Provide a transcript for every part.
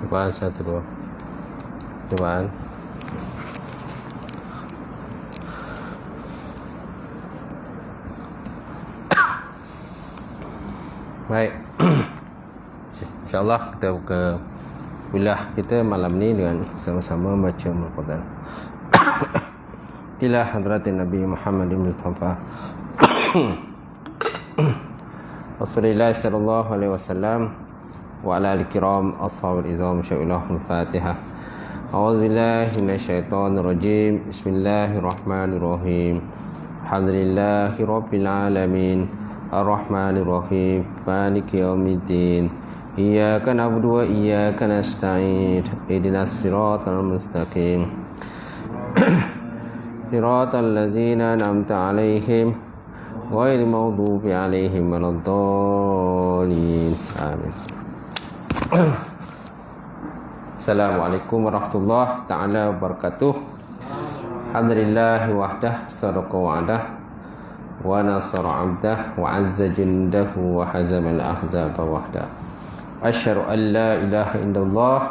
Cobaan 1, 2. Cobaan. Baik. InsyaAllah kita buka kuliah kita malam ni dengan sama-sama baca Al-Quran. Ila hadratin Nabi Muhammad Mustafa Rasulullah sallallahu alaihi wasallam wa ala al-kiram ashabul izam syai'ulahul Fatihah. A'udzu billahi minasyaitonir rajim. Bismillahirrahmanirrahim. Alhamdulillahi rabbil alamin. Ar-Rahmanir Rahim. Maliki yaumiddin. Iyyaka na'budu wa iyyaka nasta'in. Ihdinas siratal mustaqim. Siratal ladzina an'amta 'alaihim ghairil maghdubi 'alaihim waladdallin. Amin. Assalamualaikum warahmatullahi taala wabarakatuh. Alhamdulillah wahdah sadaqa wa'dah wa nasara 'abdah wa 'azza jundahu wa hazama al-ahzaba wahdah. Asyhadu an la ilaha illallah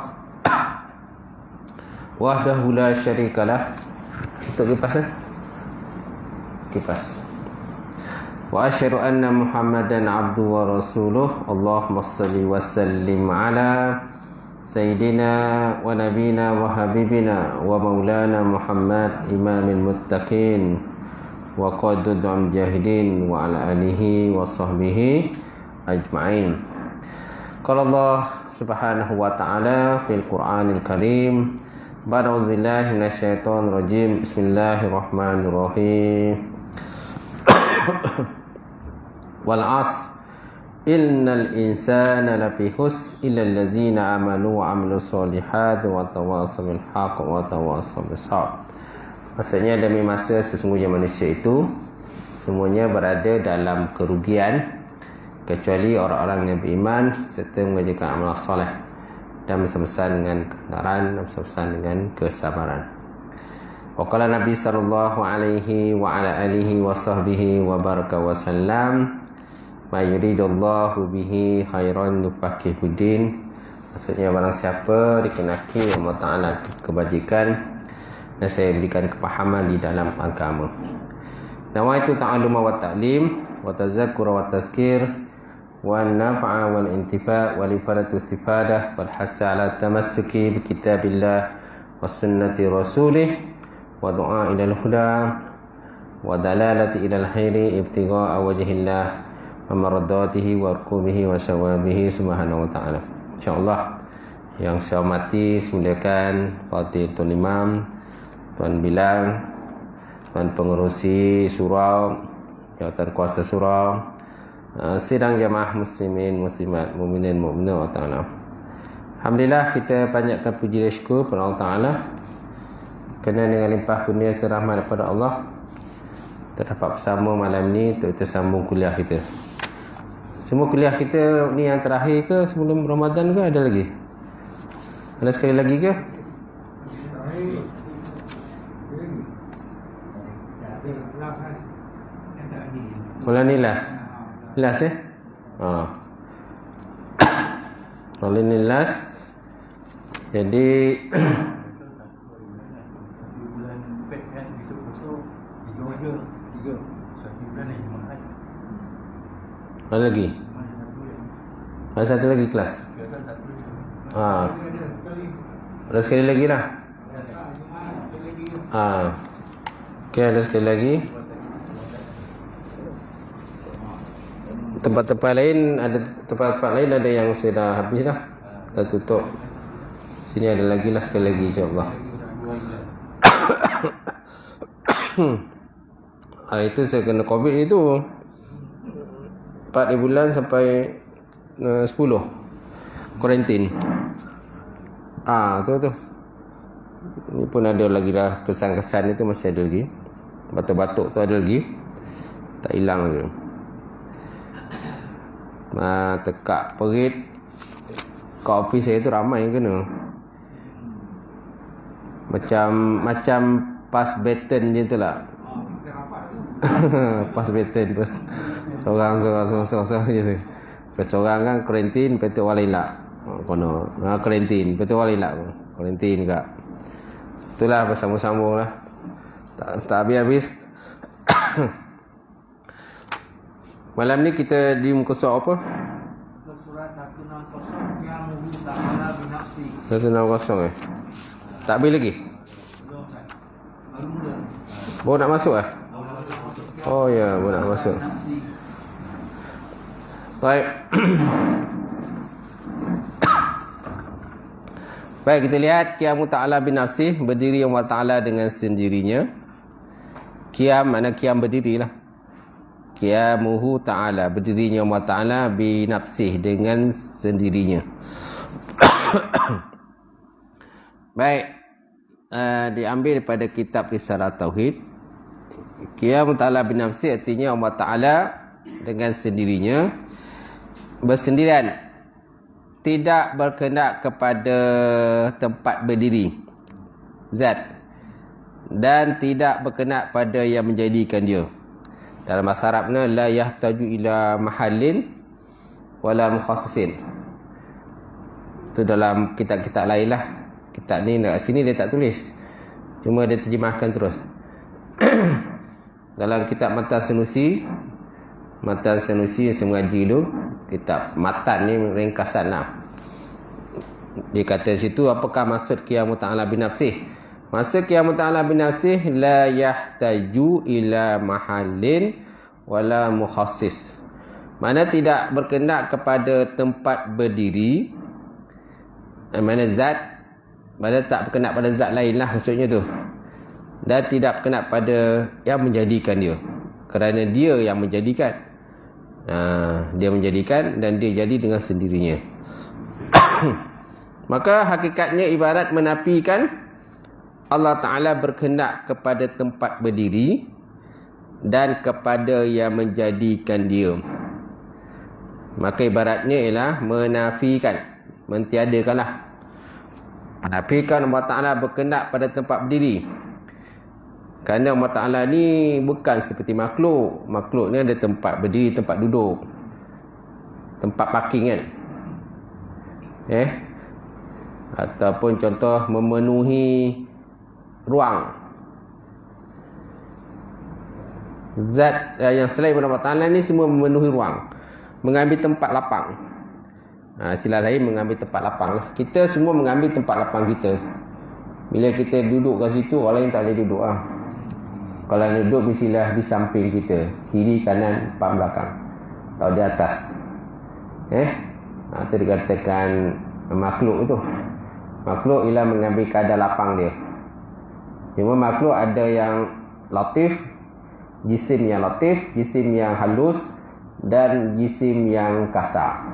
wahdahu la syarikalah. Untuk kipas kipas. Wa asyhadu anna Muhammadan 'abduhu wa rasuluh. Allahumma shalli wa sallim ala sayyidina wa nabina wa habibina wa maulana Muhammad imamil muttaqin wa qadudul mujahidin wa ala alihi wa sahbihi ajma'in. Qala Allah subhanahu wa ta'ala fil Qur'anil Karim. A'udzu billahi minasyaitonir rajim. Bismillahirrahmanirrahim. Wal 'asr innal insana lafi khusr illa allazina amanu wa 'amilus solihati wa tawassaw bil haqq wa tawassaw bis sabr. Maksudnya demi masa sesungguhnya manusia itu semuanya berada dalam kerugian kecuali orang-orang yang beriman serta mengerjakan amal soleh dan bersama-sama dengan kebenaran dan bersama-sama dengan kesabaran. Wa qala Nabi sallallahu alaihi wa ala alihi wa sahbihi wa baraka wa sallam, ma yuridullahu bihi khairan yufaqihuddin. Maksudnya barang siapa dikenaki Allah Ta'ala kebajikan dan saya berikan kepahaman di dalam agama. Nawaitu ta'alluma wa ta'lim wa tazakkura wa tazkir wa nafa'a wal intifa' wal ifadatu istifadah wal hasa ala tamassuki bi kitabillah wa sunnati rasulih wa du'a ila al-huda wa dalalati ila al-khairi ibtigha'a wajhillah wa maradatihi wa rukubihi wa syawabihi subhanahu wa ta'ala. InsyaAllah yang saya hormati semuliakan Fatih Tuan Imam, Tuan Bilal, Tuan Pengerusi Surau, Jawatan Kuasa Surau, sidang jamaah muslimin, muslimat, mukminin, mukminat wa ta'ala. Alhamdulillah kita banyakkan puji dan syukur kepada Allah Ta'ala kerana dengan limpah kurnia rahmat daripada Allah kita dapat bersama malam ni untuk kita sambung kuliah kita. Semua kuliah kita ni yang terakhir ke sebelum Ramadan ke ada lagi? Ada sekali lagi ke? Bulan ni last Bulan ni last. Jadi satu bulan pet kan kita kosong 3 satu bulan lagi Jumaat. ada lagi? Ada satu lagi kelas? Sekarang satu lagi. Ada sekali lagi lah. Okey, ada sekali lagi. Tempat-tempat lain ada yang sudah habis dah. Dah tutup. Sini ada lagi lah sekali lagi insya-Allah. Itu saya kena COVID itu 4 bulan sampai 10 kuarantin. Tu. Ini pun ada lagi lah, kesan-kesan itu masih ada lagi. Batuk-batuk tu ada lagi. Tak hilang lagi. Tekak perit kat office saya tu ramai yang kena. Macam pas baton je tu lah. Pas baton pas seorang je tu. Pas seorang kan kuarantin, lepas tu orang lain lah. kono. Kuarantin. Betul wali lah. Kuarantin juga. Itulah bersama-sama lah. Tak habis-habis. Malam ni kita di muka surat apa? Surat 160 yang muhu ta'ala binafsi. 160 Tak habis lagi? Belum kan? Baru mula. Baru nak masuk lah? Oh ya, baru nak masuk. Baik. Baik, kita lihat qiyamu ta'ala binafsi, berdiri Allah Ta'ala dengan sendirinya. Qiyam makna qiyam berdiri lah. Qiyamuhu ta'ala, berdirinya Allah Ta'ala binafsih, dengan sendirinya. Baik, diambil daripada kitab Risalah Tauhid. Qiyamu ta'ala binafsih artinya Allah Ta'ala dengan sendirinya, bersendirian, tidak berkendak kepada tempat berdiri zat, dan tidak berkendak pada yang menjadikan dia. Dalam bahasa Arabnya la yahtaju ila mahallin wala mukhassisin. Itu dalam kitab-kitab lain lah. Kitab ni dekat sini dia tak tulis, cuma dia terjemahkan terus. Dalam kitab Matan Sanusi yang saya mengaji dulu, kitab Matan ni ringkasan lah. Dia kata situ, apakah maksud qiyamu ta'ala binafsih? Maksud qiyamu ta'ala binafsih la yahtaju ila mahallin wala mukhassis. Mana tidak berkendak kepada tempat berdiri, mana zat, mana tak berkendak pada zat lain lah maksudnya tu. Dan tidak berkendak pada yang menjadikan dia, kerana dia yang menjadikan. Dia menjadikan dan dia jadi dengan sendirinya. Maka hakikatnya ibarat menafikan Allah Ta'ala berkendak kepada tempat berdiri dan kepada yang menjadikan dia. Maka ibaratnya ialah menafikan, mentiadakanlah. Menafikan Allah Ta'ala berkendak pada tempat berdiri. Kerana Allah Ta'ala ni bukan seperti makhluk. Makhluk ni ada tempat berdiri, tempat duduk, tempat parking kan. Ataupun contoh memenuhi ruang. Zat yang selain daripada Allah Ta'ala ni semua memenuhi ruang, mengambil tempat lapang. Istilah lain mengambil tempat lapang lah. Kita semua mengambil tempat lapang kita. Bila kita duduk kat situ, orang lain tak boleh duduk lah. Kalau duduk mestilah di samping kita, kiri, kanan, depan, belakang, atau di atas. Itu dikatakan makhluk itu. Makhluk ialah mengambil kadar lapang dia. Cuma makhluk ada yang latif, jisim yang latif, jisim yang halus, dan jisim yang kasar.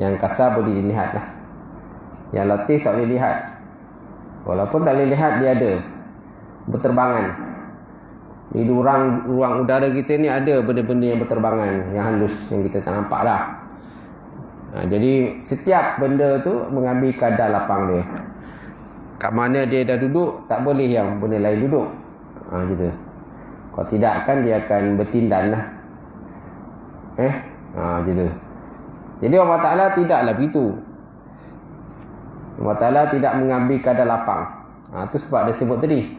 Yang kasar boleh dilihat lah. Yang latif tak boleh lihat. Walaupun tak boleh lihat, dia ada berterbangan. Di ruang udara kita ni ada benda-benda yang berterbangan, yang halus, yang kita tak nampak lah. Jadi setiap benda tu mengambil kadar lapang dia. Kat mana dia dah duduk, tak boleh yang benda lain duduk. Gitu. Kalau tidak kan dia akan bertindan lah. Gitu. Jadi Allah Ta'ala tidaklah begitu. Allah Ta'ala tidak mengambil kadar lapang. Itu sebab dia sebut tadi,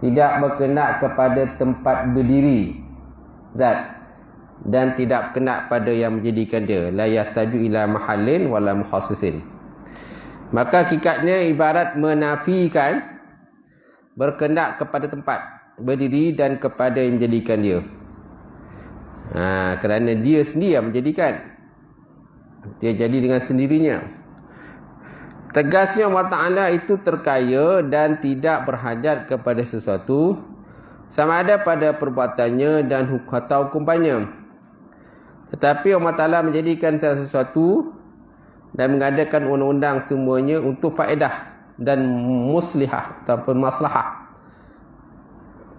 tidak berkendak kepada tempat berdiri zat, dan tidak berkendak pada yang menjadikan dia. La yahtaju ila mahallin wala mukhassisin. Maka hakikatnya ibarat menafikan berkendak kepada tempat berdiri dan kepada yang menjadikan dia. Kerana dia sendiri yang menjadikan. Dia jadi dengan sendirinya. Tegasnya Allah Ta'ala itu terkaya dan tidak berhajat kepada sesuatu, sama ada pada perbuatannya dan atau hukumannya. Tetapi Allah Ta'ala menjadikan sesuatu dan mengadakan undang-undang semuanya untuk faedah dan muslihah ataupun maslahah.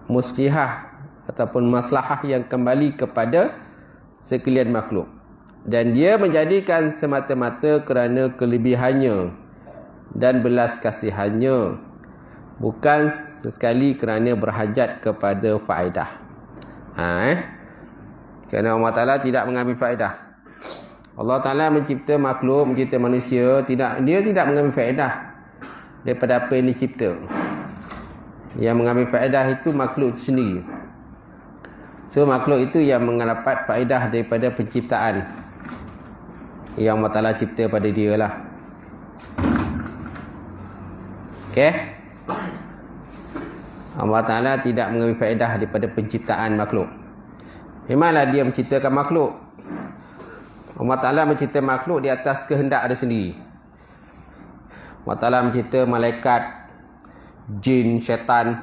Muslihah ataupun maslahah yang kembali kepada sekalian makhluk. Dan dia menjadikan semata-mata kerana kelebihannya dan belas kasihannya, bukan sesekali kerana berhajat kepada faedah. Kerana Allah Ta'ala tidak mengambil faedah. Allah Ta'ala mencipta makhluk, mencipta manusia, dia tidak mengambil faedah daripada apa yang dicipta. Yang mengambil faedah itu makhluk itu sendiri. So makhluk itu yang mendapat faedah daripada penciptaan yang Allah Ta'ala cipta pada dia lah. Okey. Allah Ta'ala tidak mengambil faedah daripada penciptaan makhluk. Memanglah dia menciptakan makhluk. Allah Ta'ala mencipta makhluk di atas kehendak dia sendiri. Allah Ta'ala mencipta malaikat, jin, syaitan,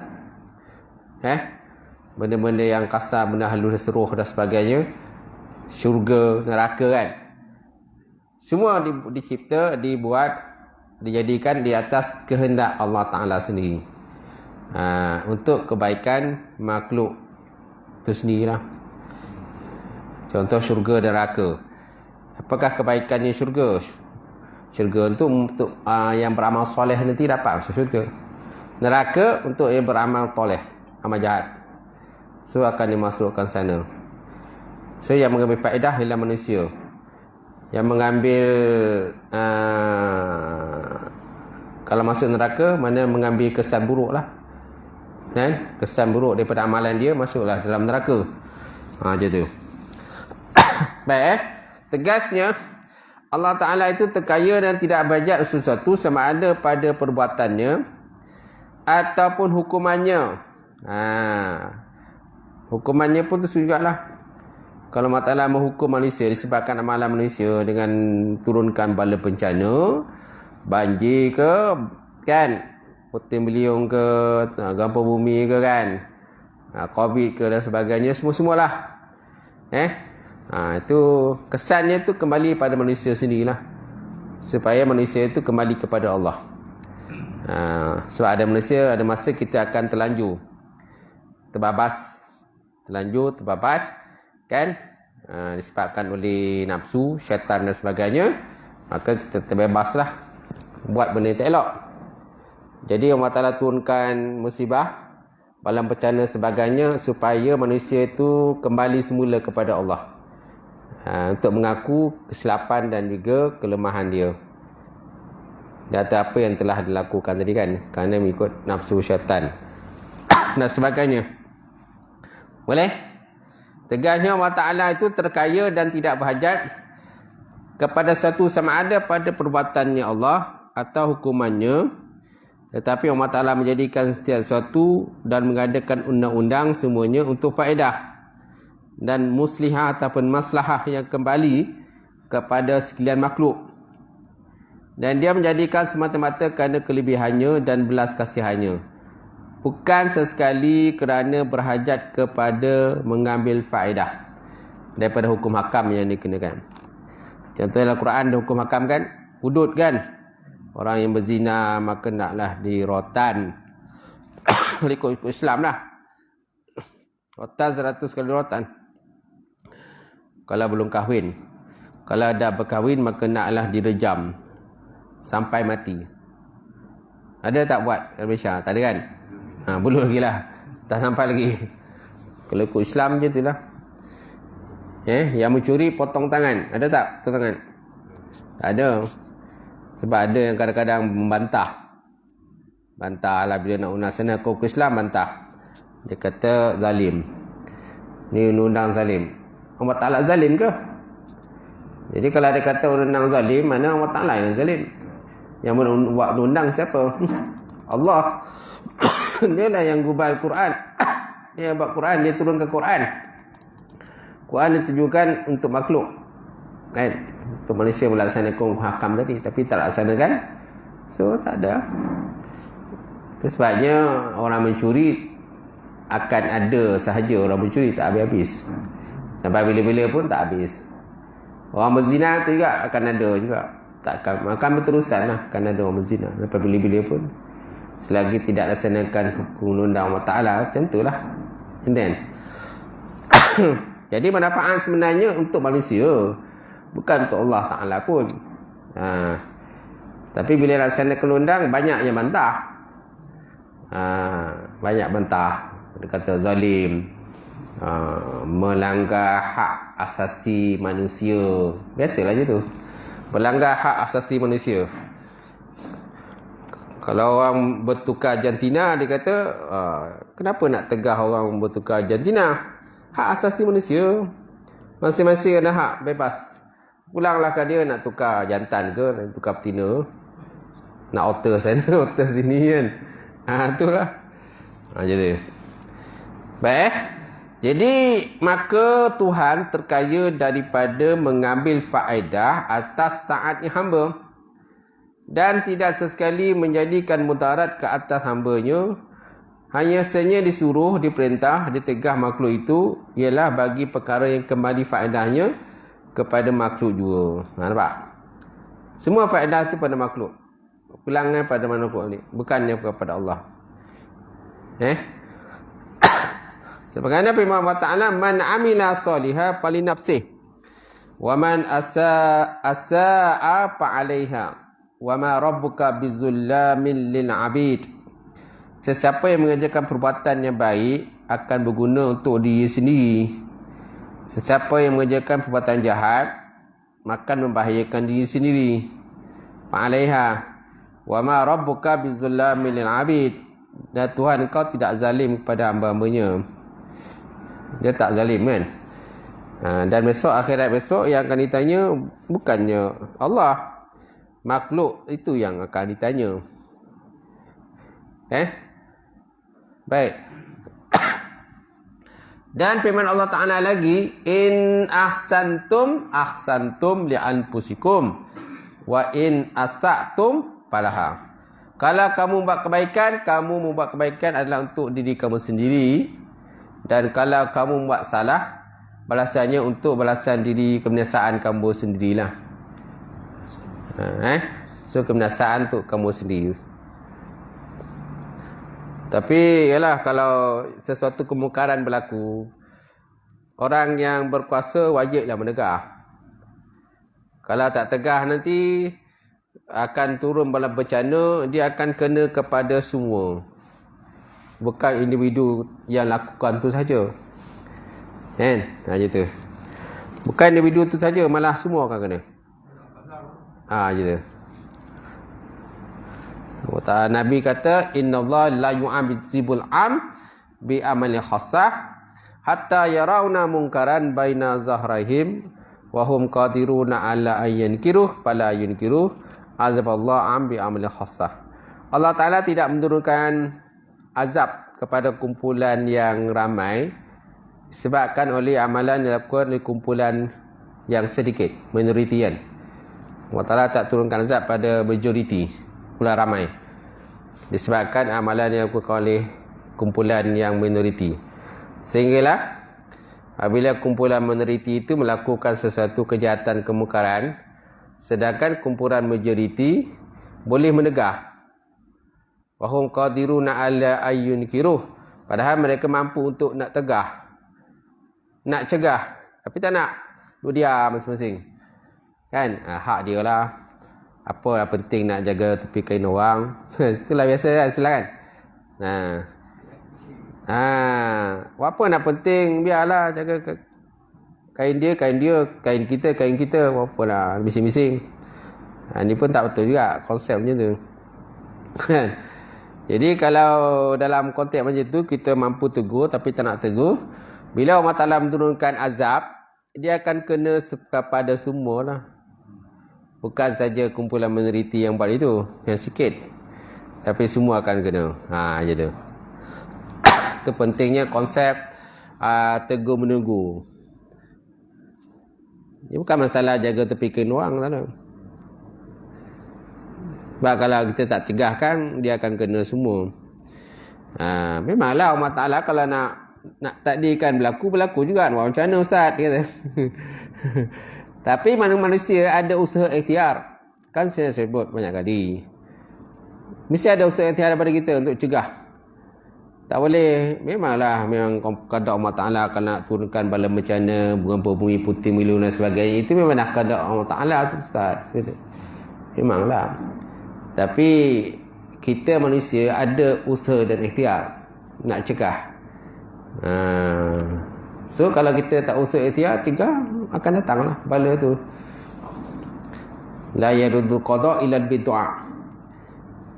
benda-benda yang kasar, benda halus seruh dan sebagainya, syurga, neraka kan. Semua dicipta, dibuat, dijadikan di atas kehendak Allah Ta'ala sendiri. Untuk kebaikan makhluk itu sendirilah. Contoh syurga dan neraka. Apakah kebaikannya syurga? Syurga untuk yang beramal soleh nanti dapat masuk syurga. Neraka untuk yang beramal soleh, amal jahat. So akan dimasukkan sana. So yang mengambil faedah ialah manusia. Yang mengambil kalau masuk neraka, mana mengambil kesan buruk lah. Kan? Kesan buruk daripada amalan dia masuklah dalam neraka. Macam tu. Baik. Tegasnya Allah Ta'ala itu terkaya dan tidak bajak sesuatu sama ada pada perbuatannya ataupun hukumannya. Hukumannya pun tu jugalah. Kalau Allah Ta'ala menghukum manusia disebabkan amalan manusia dengan turunkan bala bencana, banjir ke, kan, puting beliung ke, gempa bumi ke kan, COVID ke dan sebagainya, semua-semualah. Itu kesannya tu kembali pada manusia sendirilah. Supaya manusia itu kembali kepada Allah. Sebab ada manusia, ada masa kita akan terlanjur, terbabas, kan, disebabkan oleh nafsu, syaitan dan sebagainya. Maka kita terbebaslah buat benda yang tak elok. Jadi Allah Ta'ala turunkan musibah, bala bencana sebagainya supaya manusia itu kembali semula kepada Allah. Untuk mengaku kesilapan dan juga kelemahan dia di atas apa yang telah dilakukan tadi kan, kerana mengikut nafsu syaitan dan sebagainya. Boleh? Tegasnya Allah Ta'ala itu terkaya dan tidak berhajat kepada satu sama ada pada perbuatannya Allah atau hukumannya, tetapi Allah Ta'ala menjadikan setiap sesuatu dan mengadakan undang-undang semuanya untuk faedah dan muslihah ataupun maslahah yang kembali kepada sekalian makhluk. Dan dia menjadikan semata-mata kerana kelebihannya dan belas kasihannya, bukan sesekali kerana berhajat kepada mengambil faedah daripada hukum hakam yang dikenakan. Contohnya Al-Quran ada hukum hakam kan, hudud kan, orang yang berzina maka naklah dirotan. Ikut Islam lah, rotan 100 kali rotan kalau belum kahwin. Kalau dah berkahwin maka naklah direjam sampai mati. Ada tak buat dalam Malaysia? Tak ada kan? Belum lagi lah, tak sampai lagi. Kalau ikut Islam je tu lah. Yang mencuri potong tangan. Ada tak potong tangan? Tak ada. Sebab ada yang kadang-kadang membantah. Bantah lah bila nak undang sana kau ke Islam, bantah. Dia kata zalim. Ni undang zalim. Allah Ta'ala zalim ke? Jadi kalau ada kata undang zalim, mana Allah Ta'ala yang zalim? Yang buat undang siapa? Allah. Dia lah yang gubal Quran. Dia buat Quran, dia turunkan Quran. Quran ditujukan untuk makhluk, kan? Untuk manusia melaksanakan hakam tadi, tapi tak laksanakan. So tak ada. Itu sebabnya orang mencuri akan ada sahaja, orang mencuri tak habis-habis. Sampai bila-bila pun tak habis. Orang berzina tu juga akan ada juga. Tak akan berterusan lah, akan ada orang berzina sampai bila-bila pun. Selagi tidak laksanakan hukum undang Allah Ta'ala, macam tu lah. And then jadi manfaat sebenarnya untuk manusia, bukan untuk Allah Ta'ala pun. Tapi bila laksanakan undang, banyak yang bantah. Banyak bantah. Dia kata zalim, melanggar hak asasi manusia. Biasalah je tu. Melanggar hak asasi manusia. Kalau orang bertukar jantina, dia kata, kenapa nak tegah orang bertukar jantina? Hak asasi manusia. Masing-masing ada hak bebas. Pulanglah ke dia nak tukar jantan ke, nak tukar betina. Nak otter sana, otter sini kan. Itulah. Macam tu. Baik. Jadi, maka Tuhan terkaya daripada mengambil faedah atas taatnya hamba. Dan tidak sesekali menjadikan mudarat ke atas hambanya. Hanya saja disuruh, diperintah, ditegah makhluk itu ialah bagi perkara yang kembali faedahnya kepada makhluk juga. Nampak? Semua faedah itu pada makhluk. Pulangan pada makhluk ni, bukannya kepada Allah. Sebagaimana firman Allah Ta'ala, man amila salihah fali nafsih wa man asaa fa 'alaiha wa ma rabbuka bizullamin lil 'abid. Sesiapa yang mengerjakan perbuatan yang baik akan berguna untuk diri sendiri. Sesiapa yang mengerjakan perbuatan jahat akan membahayakan diri sendiri. Fa 'alaiha wa ma rabbuka bizullamin lil 'abid. Dan Tuhan engkau tidak zalim kepada hamba-hambanya. Dia tak zalim kan. Dan besok, akhirat besok yang akan ditanya bukannya Allah, makhluk itu yang akan ditanya. Baik. Dan firman Allah Ta'ala lagi, in ahsantum ahsantum li anfusikum wa in asa'tum falaha. Kalau kamu membuat kebaikan adalah untuk diri kamu sendiri. Dan kalau kamu buat salah, balasannya untuk balasan diri, kebinasaan kamu sendirilah. So kebinasaan untuk kamu sendiri. Tapi yalah, kalau sesuatu kemungkaran berlaku, orang yang berkuasa wajiblah menegah. Kalau tak tegah nanti akan turun bala bencana, dia akan kena kepada semua. Bukan individu yang lakukan tu saja. Kan? Macam tu. Bukan individu tu saja, malah semua akan kena. Macam tu. Nabi kata, innallaha la yu'adzibul am bi amali khassah hatta yarawna munkaran baina zahrihim wa hum qadiruna ala ayyan kiruh fala yunkiruh azaballahu am bi amali khassah. Allah Ta'ala tidak menurunkan azab kepada kumpulan yang ramai disebabkan oleh amalan yang dilakukan oleh kumpulan yang sedikit, minoriti kan. Allah Ta'ala tak turunkan azab pada majoriti, kumpulan ramai, disebabkan amalan yang dilakukan oleh kumpulan yang minoriti. Sehinggalah apabila kumpulan minoriti itu melakukan sesuatu kejahatan kemungkaran, sedangkan kumpulan majoriti boleh menegah. Wahum qadiruna ala ayyun kiruh. Padahal mereka mampu untuk nak tegah, nak cegah, tapi tak nak. Dia diam masing-masing. Kan? Hak dia lah. Apa penting nak jaga tepi kain orang. Itulah biasa kan, istilah kan. Apa nak penting, biarlah jaga kain dia, kain kita. Apa lah, bising-bising. Ni pun tak betul juga konsep macam tu. Jadi kalau dalam konteks macam tu kita mampu tegur tapi tak nak tegur, bila Allah Ta'ala menurunkan azab, dia akan kena kepada semua lah. Bukan saja kumpulan minoriti yang buat itu, yang sikit, tapi semua akan kena. Macam tu. Itu pentingnya konsep tegur menegur. Ini bukan masalah jaga tepi kain orang, tak ada. Sebab kalau kita tak cegahkan, dia akan kena semua. Memanglah Allah Ta'ala kalau nak takdirkan berlaku juga. Macam mana Ustaz? Kata. Tapi manusia ada usaha ikhtiar. Kan saya sebut banyak kali. Mesti ada usaha ikhtiar daripada kita untuk cegah. Tak boleh. Memang kehendak Allah Ta'ala akan nak turunkan bala bencana, gempa bumi, puting beliung dan sebagainya. Itu memang dah kehendak Allah Ta'ala tu Ustaz. Memanglah. Tapi kita manusia ada usaha dan ikhtiar nak cegah. So kalau kita tak usaha ikhtiar, cegah, akan datanglah bala tu. La yaruddu qada illa bidu'a.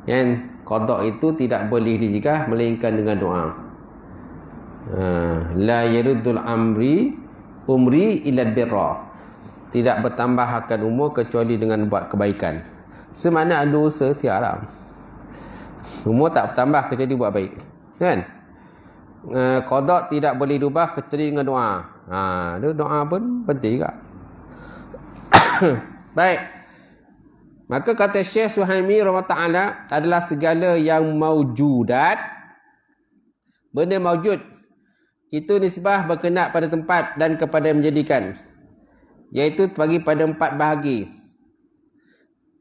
Yang qada itu tidak boleh dijegah melainkan dengan doa. La yaruddul umri illa birra. Tidak bertambah akan umur kecuali dengan buat kebaikan. Semana ada usaha tiada. Umur tak bertambah kecuali buat baik. Kan? Qada tidak boleh diubah kecuali dengan doa. Doa pun penting juga. Baik. Maka kata Syekh Suhaimi rahimahullah adalah segala yang maujudat, benda maujud itu nisbah berkenaan pada tempat dan kepada yang menjadikan, iaitu bagi pada 4 bahagi.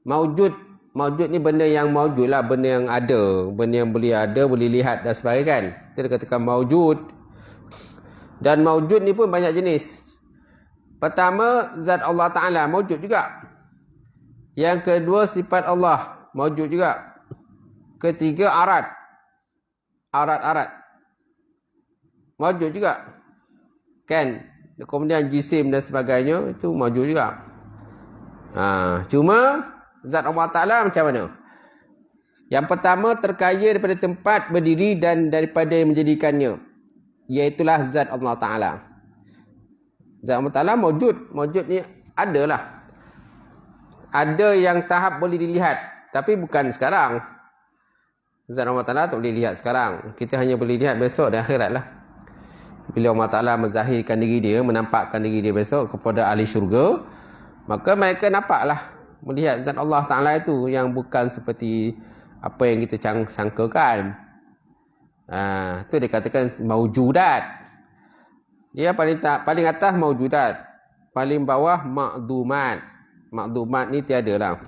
Maujud ni benda yang maujud lah, benda yang ada, benda yang boleh ada, boleh lihat dan sebagainya kan. Kita katakan maujud. Dan maujud ni pun banyak jenis. Pertama, zat Allah Ta'ala maujud juga. Yang kedua, sifat Allah maujud juga. Ketiga, arat maujud juga. Kan? Kemudian jisim dan sebagainya, itu maujud juga. Cuma zat Allah Ta'ala macam mana? Yang pertama, terkaya daripada tempat berdiri dan daripada yang menjadikannya, iaitulah zat Allah Ta'ala. Zat Allah Ta'ala maujud. Maujud ni adalah. Ada yang tahap boleh dilihat, tapi bukan sekarang. Zat Allah Ta'ala tak boleh lihat sekarang. Kita hanya boleh lihat besok dan akhirat lah. Bila Allah Ta'ala menzahirkan diri dia, menampakkan diri dia besok kepada ahli syurga, maka mereka nampaklah, melihat zat Allah Ta'ala itu yang bukan seperti apa yang kita sangkakan. Itu dikatakan maujudat. Dia paling atas maujudat, paling bawah makdumat. Makdumat ni tiada lah.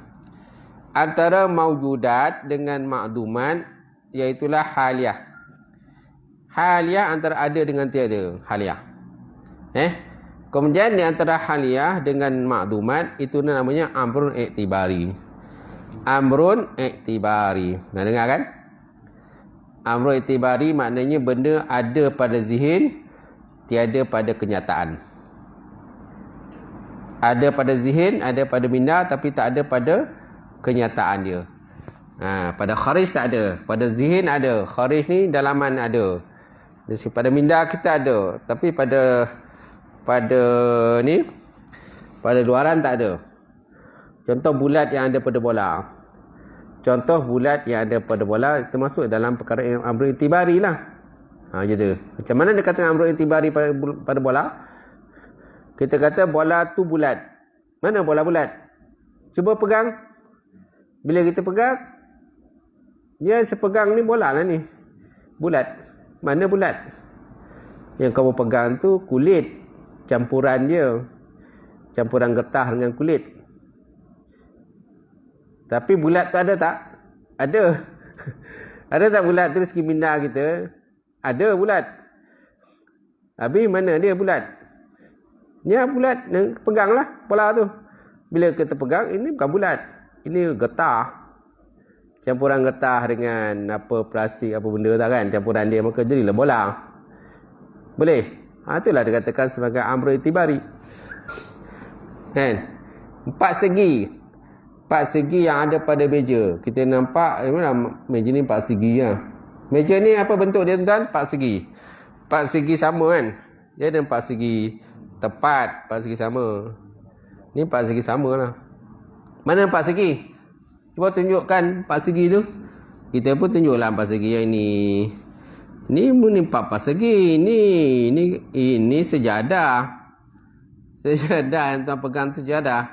Antara maujudat dengan makdumat, iaitulah haliyah. Haliyah antara ada dengan tiada. Haliyah. Kemudian di antara haliyah dengan makdumat, itu namanya amrun iktibari. Amrun iktibari. Nak dengar kan? Amrun iktibari maknanya benda ada pada zihin, tiada pada kenyataan. Ada pada zihin, ada pada minda, tapi tak ada pada kenyataan dia. Pada kharij tak ada. Pada zihin ada. Kharij ni dalaman ada. Pada minda kita ada. Tapi pada luaran tak ada. Contoh bulat yang ada pada bola. Contoh bulat yang ada pada bola termasuk dalam perkara yang amrul itibari lah. Gitu. Macam mana dia kata amrul itibari pada bola? Kita kata bola tu bulat. Mana bola bulat? Cuba pegang. Bila kita pegang, dia sepegang ni bola lah ni. Bulat. Mana bulat? Yang kamu pegang tu kulit. Campuran dia. Campuran getah dengan kulit. Tapi bulat tu ada tak? Ada. Ada tak bulat tu segi minda kita? Ada bulat. Habis mana dia bulat? Dia bulat, peganglah bola tu. Bila kita pegang, ini bukan bulat. Ini getah. Campuran getah dengan plastik, apa benda tak kan. Campuran dia, maka jadilah bola. Boleh? Itulah dikatakan sebagai amrul itibari. Kan? 4 segi. 4 segi yang ada pada meja. Kita nampak, meja ni 4 segi lah. Meja ni apa bentuk dia tuan? 4 segi. 4 segi sama kan? Dia ada 4 segi. Tepat, 4 segi sama. Ni 4 segi sama lah. Mana 4 segi? Cuba tunjukkan 4 segi tu. Kita pun tunjuklah 4 segi yang ni. Ni 4 segi. Ini sejadah. Sejadah yang tuan pegang tu sejadah.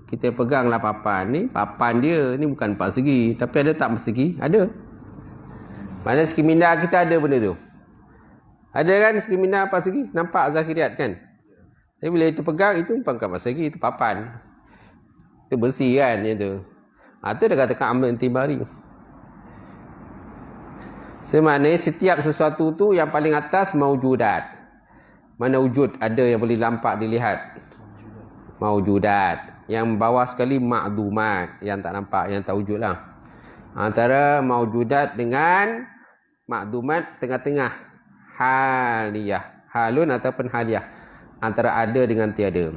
Kita peganglah papan. Ni papan dia. Ni bukan 4 segi. Tapi ada tak 4 segi? Ada. Mana segi minda kita ada benda tu. Ada kan segi minda 4 segi? Nampak zahiriat kan? Tapi bila itu pegang, itu bukan 4 segi, itu papan. Itu besi kan, itu. Itu dia katakan amrul intibari. Semaknanya setiap sesuatu tu yang paling atas maujudat. Mana wujud, ada yang boleh nampak, dilihat. Maujudat. Yang bawah sekali makdumat, yang tak nampak, yang tak wujud lah. Antara maujudat dengan makdumat tengah-tengah. Haliyah. Halun ataupun haliyah. antara ada dengan tiada.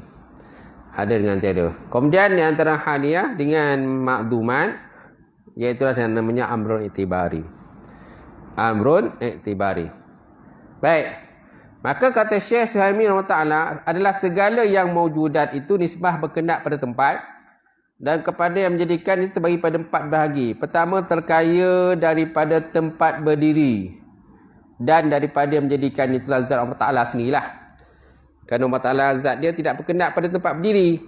Ada dengan tiada. Kemudian di antara hadiah dengan makduman, iaitu yang namanya amrun iktibari. Amrun iktibari. Baik. Maka kata Syekh Suhaimi rahimahullah adalah segala yang maujudat itu nisbah berkendak pada tempat dan kepada yang menjadikan itu terbagi pada 4 bahagi. Pertama, terkaya daripada tempat berdiri dan daripada yang menjadikan itulah zat Allah Ta'ala sendirilah. Kerana Allah Ta'ala zat dia tidak berkendak pada tempat berdiri.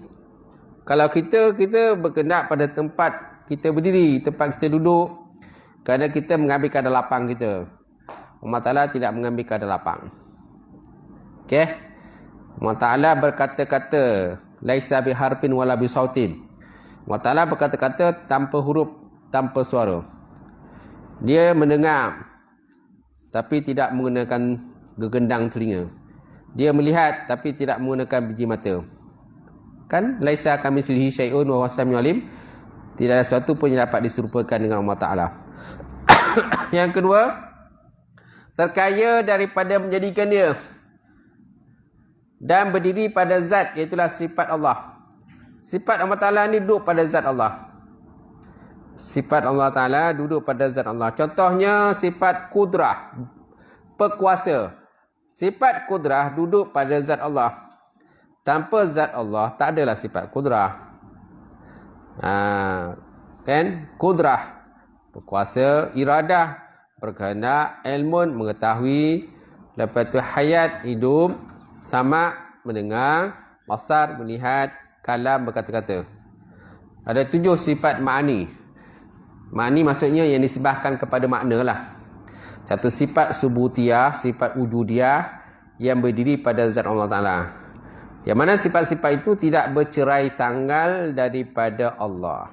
Kalau kita berkendak pada tempat kita berdiri, tempat kita duduk, kerana kita mengambil kadar lapang kita. Allah Ta'ala tidak mengambil kadar lapang. Okey. Allah Ta'ala berkata-kata laisa biharfin wala bisautin. Allah Ta'ala berkata-kata tanpa huruf, tanpa suara. Dia mendengar tapi tidak menggunakan gegendang telinga. Dia melihat tapi tidak menggunakan biji mata. Kan laisa kamitslihi syai'un wa huwas samiul alim. Tidak ada sesuatu pun yang dapat diserupakan dengan Allah Ta'ala. Yang kedua, terkaya daripada menjadikan dia dan berdiri pada zat, iaitulah sifat Allah. Sifat Allah Ta'ala ni duduk pada zat Allah. Sifat Allah Ta'ala duduk pada zat Allah. Contohnya sifat kudrah, berkuasa. Sifat kudrah duduk pada zat Allah. Tanpa zat Allah tak adalah sifat kudrah. Kan? Kudrah, berkuasa, iradah, berkehendak, ilmun, mengetahui, lepas tu hayat, hidup, sama, mendengar, basar, melihat, kalam, berkata-kata. Ada 7 sifat ma'ani. Ma'ani maksudnya yang disebahkan kepada makna lah. Satu sifat subutiyah, sifat wujudiyah yang berdiri pada zat Allah Ta'ala. Yang mana sifat-sifat itu tidak bercerai tanggal daripada Allah.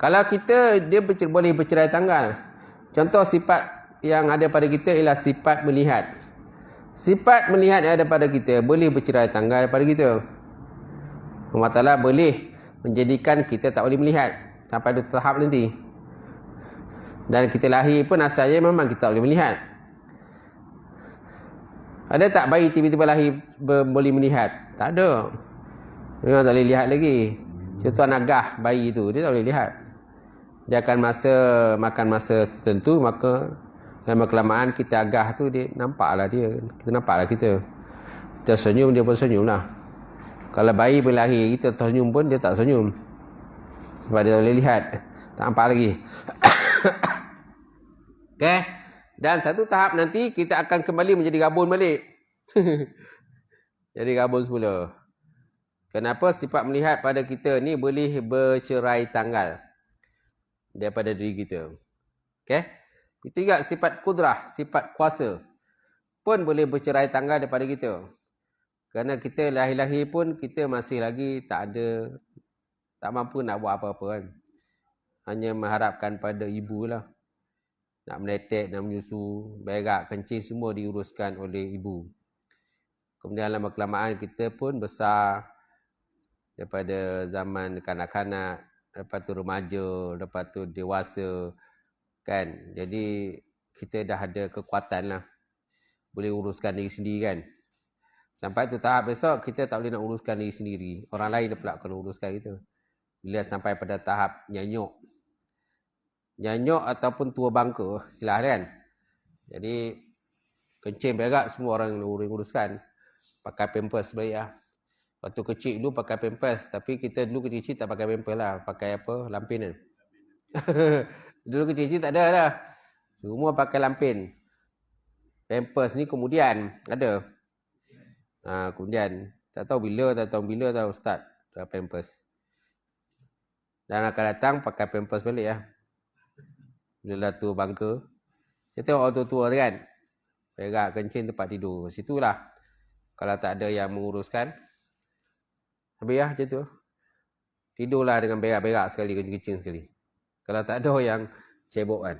Kalau kita, dia boleh bercerai tanggal. Contoh sifat yang ada pada kita ialah sifat melihat. Sifat melihat yang ada pada kita boleh bercerai tanggal daripada kita. Allah Ta'ala boleh menjadikan kita tak boleh melihat sampai ada tahap nanti. Dan kita lahir pun asalnya memang kita tak boleh melihat. Ada tak bayi tiba-tiba lahir boleh melihat? Tak ada. Memang tak boleh lihat lagi. Contoh nagah bayi tu, dia tak boleh lihat. Dia akan makan masa tertentu, maka lama kelamaan kita agah tu dia nampaklah dia. Kita nampaklah kita. Kita senyum, dia pun senyum lah. Kalau bayi berlahir, kita tersenyum pun dia tak senyum. Sebab dia tak boleh lihat. Tak nampak lagi. Okay. Dan satu tahap nanti kita akan kembali menjadi gabun balik. Jadi gabun semula. Kenapa sifat melihat pada kita ni boleh bercerai tanggal daripada diri kita. Okay. Ketiga, sifat kudrah, sifat kuasa pun boleh bercerai tanggal daripada kita. Kerana kita lahir-lahir pun kita masih lagi tak mampu nak buat apa-apa kan. Hanya mengharapkan pada ibu lah. Nak menetek, nak menyusu, berak, kencing semua diuruskan oleh ibu. Kemudian lama kelamaan kita pun besar daripada zaman kanak-kanak, lepas tu remaja, lepas tu dewasa kan. Jadi kita dah ada kekuatan lah. Boleh uruskan diri sendiri kan. Sampai tu tahap besok kita tak boleh nak uruskan diri sendiri. Orang lain pula kena uruskan kita. Bila sampai pada tahap nyanyuk ataupun tua bangka, istilah kan. Jadi kencing berak semua orang uruskan. Pakai pampers baik lah. Waktu kecil dulu pakai pampers, tapi kita dulu kecil-kecil tak pakai pampers lah. Pakai apa? Lampin kan. Dulu kecil-kecil tak ada lah. Semua pakai lampin. Pampers ni kemudian ada. Kemudian tak tahu bila start pampers. Dan akan datang pakai pampers balik lah. Bila tua bangka. Kita tengok orang tua-tua tu kan. Berak, kencing, tempat tidur. Situlah. Kalau tak ada yang menguruskan. Habis lah macam tu. Tidurlah dengan berak-berak sekali, kencing-kencing sekali. Kalau tak ada yang cebok kan.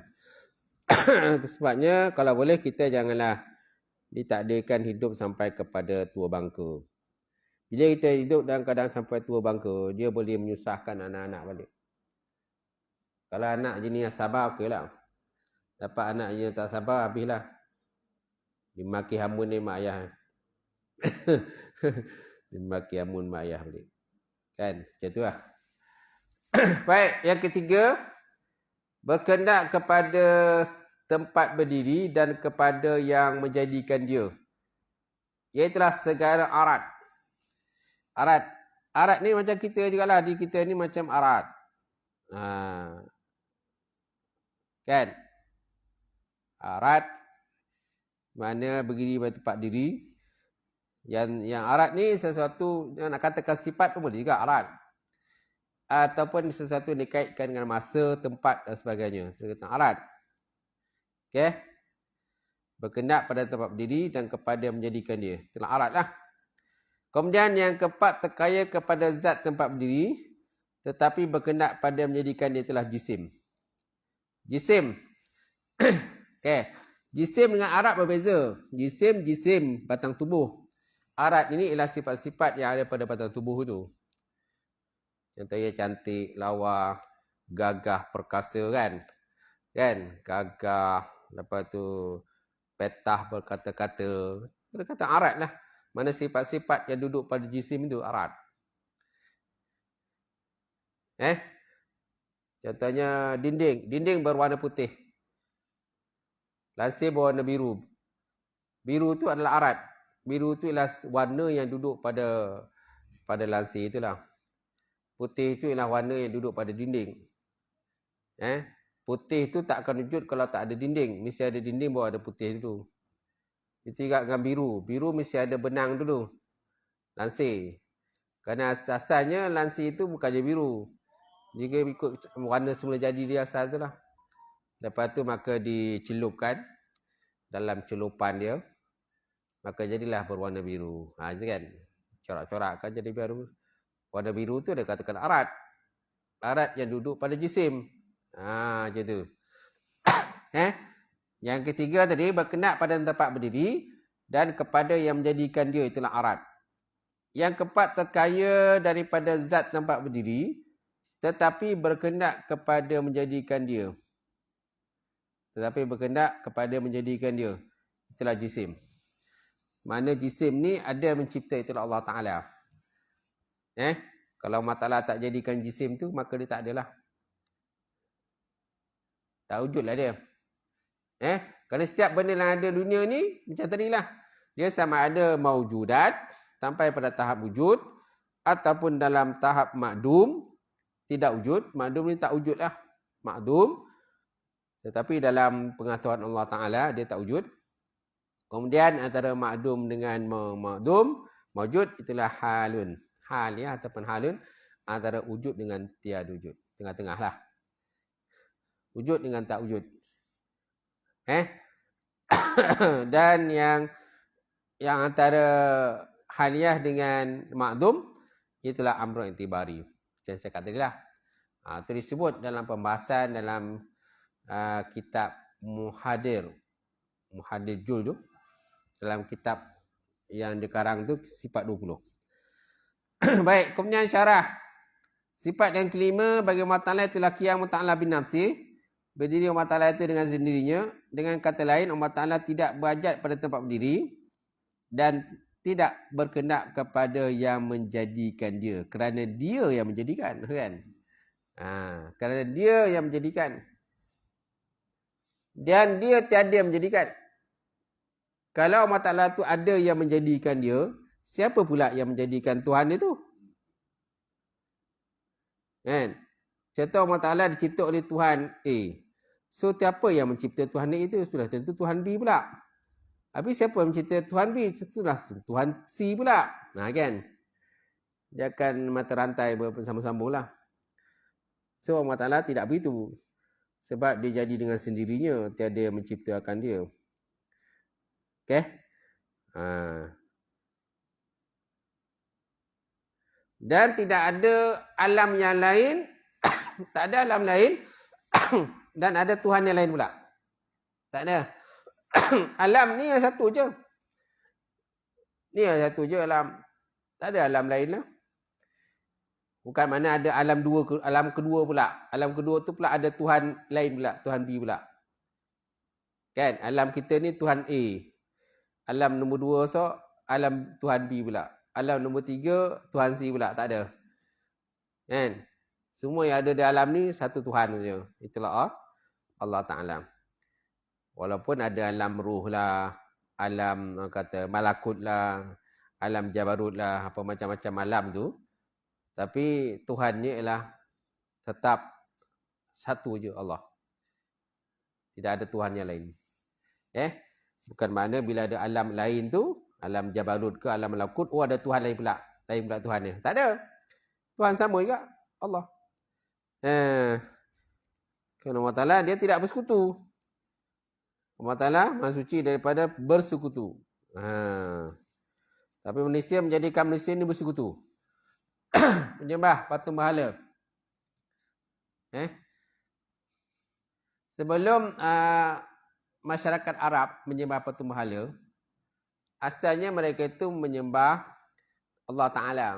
Sebabnya kalau boleh kita janganlah ditakdirkan hidup sampai kepada tua bangka. Bila kita hidup dalam keadaan sampai tua bangka, dia boleh menyusahkan anak-anak balik. Kalau anak jenis yang sabar, okey lah. Dapat anak jenis tak sabar, habislah. Dimaki hamun ni mak ayah. Mimma qiyamun ma'ayah balik. Kan? Macam tu lah. Baik, yang ketiga, berkendak kepada tempat berdiri dan kepada yang menjadikan dia. Iaitulah segala arat. Arat ni macam kita jugalah. Di kita ni macam arat. Kan? Arat mana berdiri pada tempat diri. Yang arat ni sesuatu yang nak katakan sifat pun boleh juga arat. Ataupun sesuatu yang dikaitkan dengan masa, tempat dan sebagainya. Itu kata arat. Okey. Berkendak pada tempat berdiri dan kepada menjadikan dia. Itulah arat lah. Kemudian yang keempat, terkaya kepada zat tempat berdiri tetapi berkendak pada menjadikan dia itulah jisim. Jisim. Okey. Jisim dengan arat berbeza. Jisim batang tubuh. Arat ini ialah sifat-sifat yang ada pada batang tubuh tu. Contohnya cantik, lawa, gagah, perkasa kan. Kan? Gagah, lepas tu petah berkata-kata. Kita kata arat lah. Mana sifat-sifat yang duduk pada jisim itu arat. Contohnya dinding. Dinding berwarna putih. Lansir berwarna biru. Biru tu adalah arat. Biru tu ialah warna yang duduk pada lansir itulah. Putih itu ialah warna yang duduk pada dinding. Putih tu tak akan wujud kalau tak ada dinding. Mesti ada dinding baru ada putih dulu. Itu juga dengan biru. Biru mesti ada benang dulu. Lansir. Kerana asalnya lansir itu bukannya biru. Jika ikut warna semula jadi dia asal tu lah. Lepas tu maka dicelupkan dalam celupan dia. Maka jadilah berwarna biru. Itu kan. Corak-corak kan jadi biru. Warna biru tu dia katakan arat. Arat yang duduk pada jisim. Macam tu. Yang ketiga tadi, berkendak pada tempat berdiri dan kepada yang menjadikan dia, itulah arat. Yang keempat, terkaya daripada zat tempat berdiri tetapi berkendak kepada menjadikan dia. Tetapi berkendak kepada menjadikan dia. Itulah jisim. Mana jisim ni ada mencipta, itulah Allah Ta'ala. Kalau Allah Ta'ala tak jadikan jisim tu, maka dia tak adalah. Tak wujudlah dia. Kerana setiap benda yang ada dunia ni, macam tadi lah. Dia sama ada maujudat, sampai pada tahap wujud, ataupun dalam tahap makdum, tidak wujud. Makdum ni tak wujud lah. Makdum. Tetapi dalam pengetahuan Allah Ta'ala, dia tak wujud. Kemudian antara makdum dengan makdum, mawjud, itulah halun. Hal ya, ataupun halun, antara wujud dengan tiada wujud. Tengah-tengah lah. Wujud dengan tak wujud. Dan yang antara haliyah dengan makdum, itulah amrun intibari. Macam saya kata tadi lah. Itu disebut dalam pembahasan dalam kitab Muhadir Jul tu. Dalam kitab yang dikarang tu, sifat 20. Baik, kemudian syarah. Sifat yang kelima, bagi Allah Ta'ala itulah qiyam ta'ala bin nafsi. Berdiri Allah Ta'ala itu dengan sendirinya. Dengan kata lain, Allah Ta'ala tidak berhajat pada tempat berdiri. Dan tidak berkendak kepada yang menjadikan dia. Kerana dia yang menjadikan. Kan? Kerana dia yang menjadikan. Dan dia tiada yang menjadikan. Kalau Allah Ta'ala itu ada yang menjadikan dia, siapa pula yang menjadikan Tuhan itu? Kan? Contoh Allah Ta'ala dicipta oleh Tuhan A. So, siapa yang mencipta Tuhan A itu? Sudah tentu Tuhan B pula. Habis siapa yang mencipta Tuhan B? Itulah Tuhan C pula. Kan? Dia akan mata rantai bersama-sambung lah. So, Allah Ta'ala tidak begitu. Sebab dia jadi dengan sendirinya. Tiada yang menciptakan dia. Okay? Dan tidak ada alam yang lain. Tak ada alam lain. Dan ada Tuhan yang lain pula. Tak ada. Alam ni yang satu je. Ni yang satu je alam. Tak ada alam lain lah. Bukan mana ada alam kedua pula. Alam kedua tu pula ada Tuhan lain pula. Tuhan B pula. Kan? Alam kita ni Tuhan A. Alam nombor 2 so alam Tuhan B pula. Alam nombor 3 Tuhan C pula. Tak ada. Kan? Semua yang ada di alam ni satu Tuhan saja. Itulah Allah Ta'ala. Walaupun ada alam ruh lah, alam kata malakut lah, alam jabarut lah, apa macam-macam alam tu. Tapi Tuhannya ialah tetap satu je Allah. Tidak ada Tuhan yang lain. Bukan makna bila ada alam lain tu, alam jabarut ke alam malakut, ada Tuhan lain pula. Lain pula Tuhannya. Tak ada. Tuhan sama juga. Allah. Kerana Allah Ta'ala dia tidak bersekutu. Allah Ta'ala Maha Suci daripada bersekutu. Tapi manusia menjadikan manusia ni bersekutu. Menyembah patung berhala. Sebelum masyarakat Arab menyembah patung berhala, asalnya mereka itu menyembah Allah Ta'ala.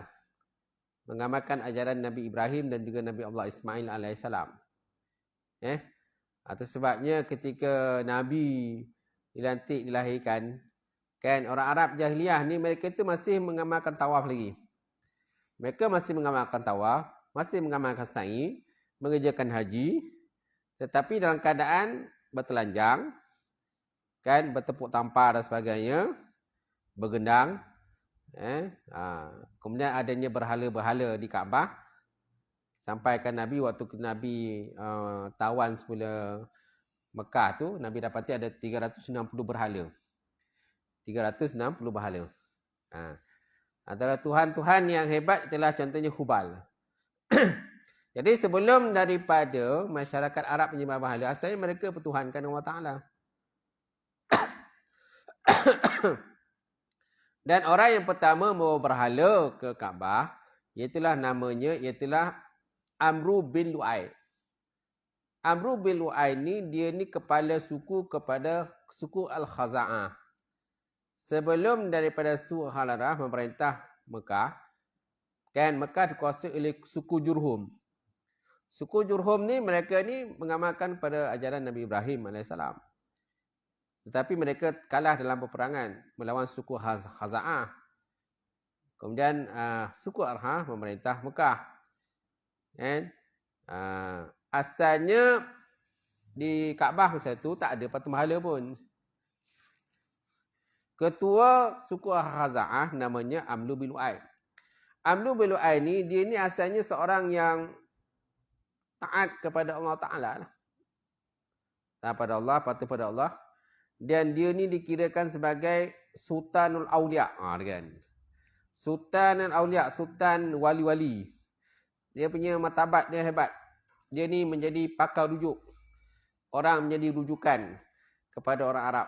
Mengamalkan ajaran Nabi Ibrahim dan juga Nabi Allah Ismail alaihissalam. Atau sebabnya ketika Nabi dilantik, dilahirkan, kan orang Arab jahiliyah ni mereka itu masih mengamalkan tawaf lagi. Mereka masih mengamalkan tawaf, masih mengamalkan sa'i, mengerjakan haji, tetapi dalam keadaan bertelanjang, kan, bertepuk tampar dan sebagainya, bergendang. Kemudian adanya berhala-berhala di Kaabah. Sampaikan Nabi waktu Nabi tawan semula Mekah tu, Nabi dapati ada 360 berhala. 360 berhala. Antara Tuhan-Tuhan yang hebat itulah contohnya Hubal. Jadi sebelum daripada masyarakat Arab menyembah berhala, asalnya mereka pertuhankan Allah Ta'ala. Dan orang yang pertama membawa berhala ke Kaabah, iaitulah namanya, iaitulah Amru bin Lu'ay. Amru bin Lu'ay ni, dia ni kepala suku kepada suku Al-Khaza'ah. Sebelum daripada suku Al-Hararah memerintah Mekah, kan, Mekah dikuasai oleh suku Jurhum. Suku Jurhum ni, mereka ni mengamalkan pada ajaran Nabi Ibrahim AS. Tetapi mereka kalah dalam peperangan melawan suku Khaza'ah. Kemudian suku Arha memerintah Mekah. Asalnya di Kaabah masa tu tak ada patung berhala pun. Ketua suku Khaza'ah namanya Amru bin Lu'ay. Amru bin Lu'ay ni, dia ni asalnya seorang yang taat kepada Allah Ta'ala. Taat pada Allah, patuh pada Allah. Dan dia ni dikirakan sebagai Sultanul Awliya. Kan? Sultanul Awliya, Sultan wali-wali. Dia punya martabat dia hebat. Dia ni menjadi pakar rujuk. Orang menjadi rujukan kepada orang Arab.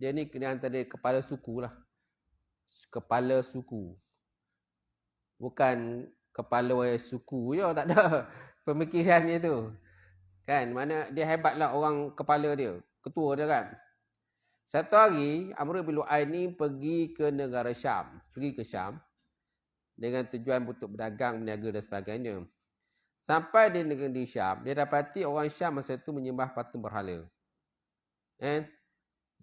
Dia ni antara kepala suku lah. Kepala suku. Bukan kepala suku je, tak ada. Pemikirannya tu. Kan, mana dia hebat lah orang kepala dia. Ketua dia kan. Satu hari, Amru bin Lu'ay ni pergi ke negara Syam. Pergi ke Syam. Dengan tujuan untuk berdagang, berniaga dan sebagainya. Sampai di negeri Syam, dia dapati orang Syam masa itu menyembah patung berhala.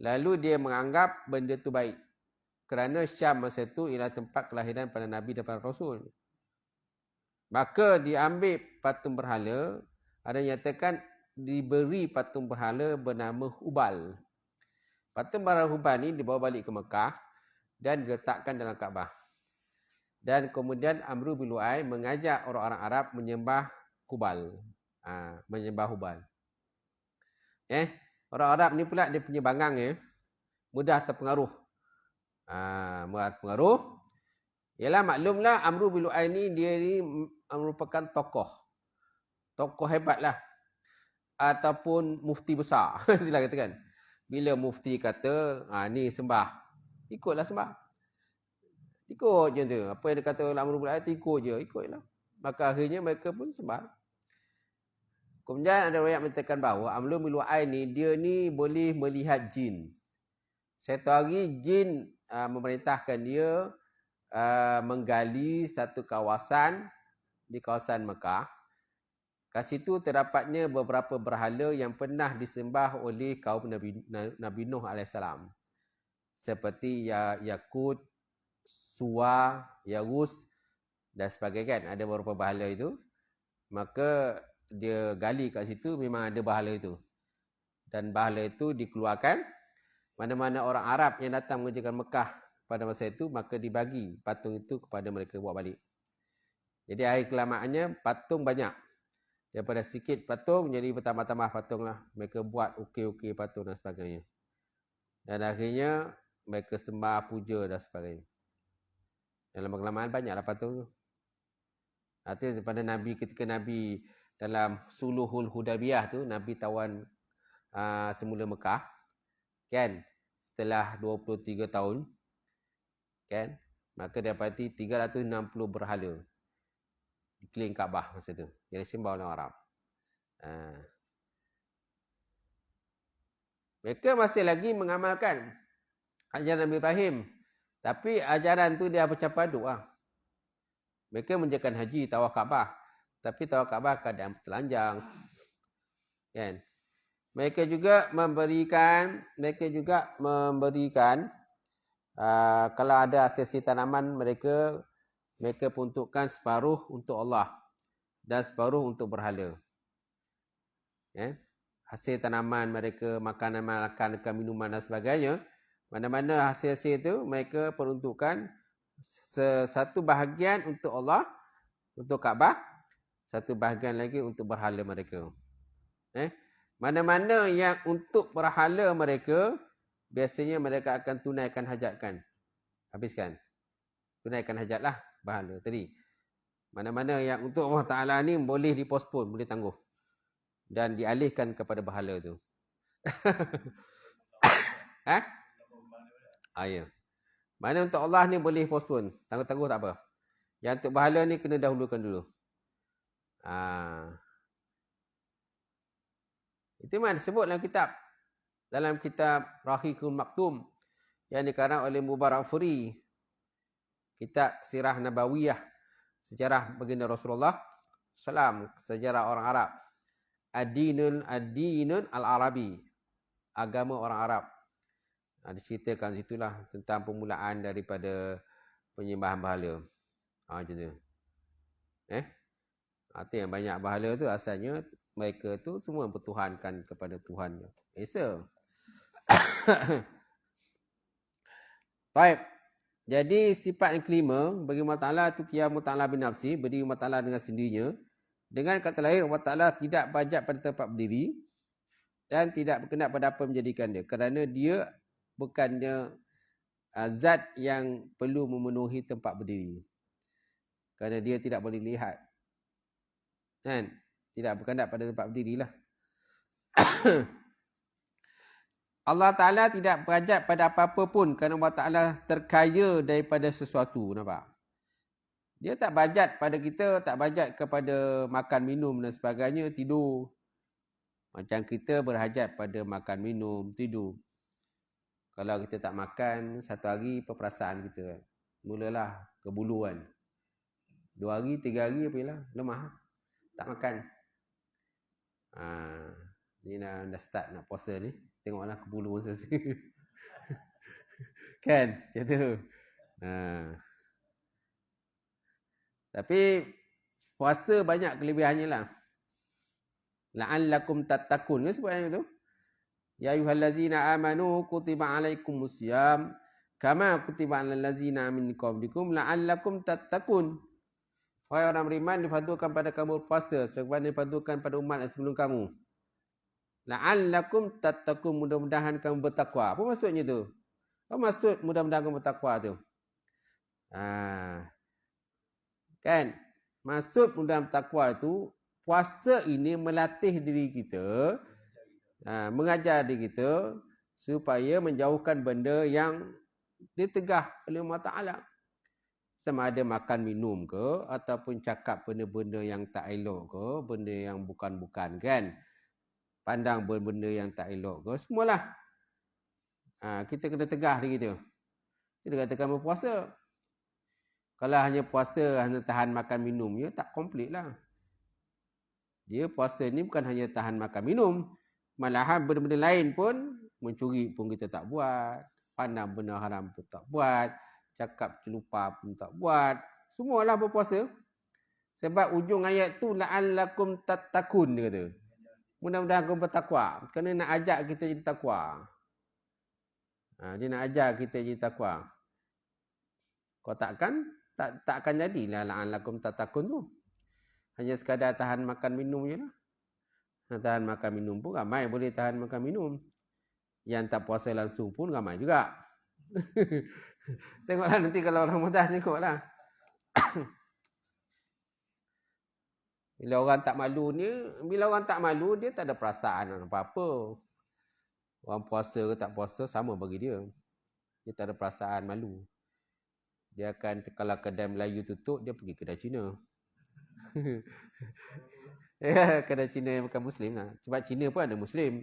Lalu dia menganggap benda itu baik. Kerana Syam masa itu ialah tempat kelahiran para Nabi dan para Rasul. Maka diambil patung berhala, ada yang nyatakan diberi patung berhala bernama Hubal. Patung berhala Hubal ni dibawa balik ke Mekah dan diletakkan dalam Kaabah. Dan kemudian Amru bin Lu'ay mengajak orang-orang Arab menyembah Hubal. Menyembah Hubal. Orang Arab ni pula dia punya bangang ya. Mudah terpengaruh. Mudah terpengaruh. Ialah maklumlah Amru bin Lu'ay ni dia ni merupakan tokoh. Tokoh hebat lah. Ataupun mufti besar. Sila katakan. Bila mufti kata, ni sembah. Ikutlah sembah. Ikut je tu. Apa yang dia kata Amru bin Lu'ay, ikut je. Ikutlah. Maka akhirnya mereka pun sembah. Kemudian ada riwayat mengatakan bahawa Amru bin Lu'ay ni, dia ni boleh melihat jin. Satu hari jin memerintahkan dia menggali satu kawasan di kawasan Mekah. Kat situ terdapatnya beberapa berhala yang pernah disembah oleh kaum Nabi Nuh AS. seperti yakut, suwa, yarus dan sebagainya kan. Ada beberapa bahala itu. Maka dia gali kat situ memang ada bahala itu. Dan bahala itu dikeluarkan. Mana-mana orang Arab yang datang mengerjakan Mekah pada masa itu, maka dibagi patung itu kepada mereka bawa balik. Jadi akhir kelamaannya patung banyak. Daripada sikit patung jadi bertambah-tambah patung lah. Mereka buat ukir-ukir patung dan sebagainya. Dan akhirnya mereka sembah, puja dan sebagainya. Dalam kelamaan banyaklah patung tu. Artinya pada Nabi, ketika Nabi dalam Suluhul Hudaybiyah tu, Nabi tawan semula Mekah. Kan? Setelah 23 tahun. Kan? Maka dapati 360 berhala. Di keliling Kaabah masa tu. Yang disembah oleh Arab. Mereka masih lagi mengamalkan ajaran Nabi Ibrahim. Tapi ajaran tu dia bercampur aduk lah. Mereka menjalankan haji, tawaf Kaabah. Tapi tawaf Kaabah keadaan telanjang. Kan? Mereka juga memberikan kalau ada hasil tanaman mereka peruntukkan separuh untuk Allah dan separuh untuk berhala. Hasil tanaman mereka, makanan, minuman dan sebagainya, mana-mana hasil-hasil itu mereka peruntukkan satu bahagian untuk Allah, untuk Kaabah, satu bahagian lagi untuk berhala mereka. Mana-mana yang untuk berhala mereka, biasanya mereka akan tunaikan hajatkan. Habiskan. Tunaikan hajatlah berhala tadi. Mana-mana yang untuk Allah Ta'ala ni boleh dipospon, boleh tangguh. Dan dialihkan kepada berhala tu. Ya. Mana untuk Allah ni boleh pospon. Tangguh-tangguh tak apa. Yang untuk berhala ni kena dahulukan dulu. Itu memang disebut dalam kitab. Dalam kitab Rahiqul Maktum. Yang dikarang oleh Mubarak Furi. Kitab Sirah Nabawiyah. Sejarah baginda Rasulullah SAW. Sejarah orang Arab. Ad-dinun al-Arabi. Agama orang Arab. Diceritakan situlah tentang permulaan daripada penyembahan berhala. Macam tu. Artinya yang banyak berhala tu asalnya mereka tu semua bertuhankan kepada Tuhan Esa. Baik. Jadi sifat yang kelima bagi Allah Ta'ala tu qiyamu ta'ala bin nafsi, berdiri Allah Ta'ala dengan sendirinya. Dengan kata lain Allah Ta'ala tidak bajak pada tempat berdiri dan tidak berkenap pada apa menjadikan dia. Kerana dia bukannya zat yang perlu memenuhi tempat berdiri. Kerana dia tidak boleh lihat. Kan? Tidak berkenap pada tempat berdiri lah. Allah Ta'ala tidak berhajat pada apa-apa pun kerana Allah Ta'ala terkaya daripada sesuatu. Nampak? Dia tak berhajat pada kita, tak berhajat kepada makan, minum dan sebagainya, tidur. Macam kita berhajat pada makan, minum, tidur. Kalau kita tak makan, satu hari perasaan kita. Mulalah kebuluan. 2 hari, 3 hari, apalah, lemah. Tak makan. Ni dah start nak puasa ni. Tengoklah kebulu masa tu. Kan? Macam tu. Tapi puasa banyak kelebihannya lah. La'allakum tattaqun. Kan sebut yang tu? Ya ayyuhallazina amanu kutiba alaikumusiyam kama kutiba alal ladzina min qablikum la'allakum tattaqun. Wahai orang beriman, difardukan pada kamu puasa sebagaimana difardukan pada umat yang sebelum kamu. La'allakum tattaqun, mudah-mudahan kamu bertakwa. Apa maksudnya tu? Apa maksud mudah-mudahan kamu bertakwa tu? Kan? Maksud mudah-mudahan bertakwa tu, puasa ini melatih diri kita, mengajar diri kita supaya menjauhkan benda yang ditegah oleh Allah Ta'ala. Sama ada makan minum ke, ataupun cakap benda-benda yang tak elok ke, benda yang bukan-bukan kan. Pandang benda yang tak elok ke, semualah. Kita kena tegah diri kita. Kita katakan berpuasa. Kalau hanya puasa, hanya tahan makan minum, ya tak komplit lah. Dia puasa ni bukan hanya tahan makan minum. Malahan benda-benda lain pun, mencuri pun kita tak buat. pandang benda haram pun tak buat, cakap celupa pun tak buat. Semualah berpuasa. Sebab ujung ayat tu la'allakum tattaqun dia kata. Mudah-mudahan kau bertakwa. Kerana nak ajak kita jadi takwa. Dia nak ajak kita jadi takwa. Kau tak akan jadilah la'allakum tattaqun tu. Hanya sekadar tahan makan minum je lah. Tahan makan minum pun ramai boleh tahan makan minum. Yang tak puasa langsung pun ramai juga. Tengoklah nanti kalau Ramadan, tengoklah. Bila orang tak malu dia tak ada perasaan apa-apa. Orang puasa ke tak puasa sama bagi dia. Dia tak ada perasaan malu. Dia akan, kalau kedai Melayu tutup, dia pergi kedai Cina. Kedai Cina yang bukan Muslim lah. Sebab Cina pun ada Muslim.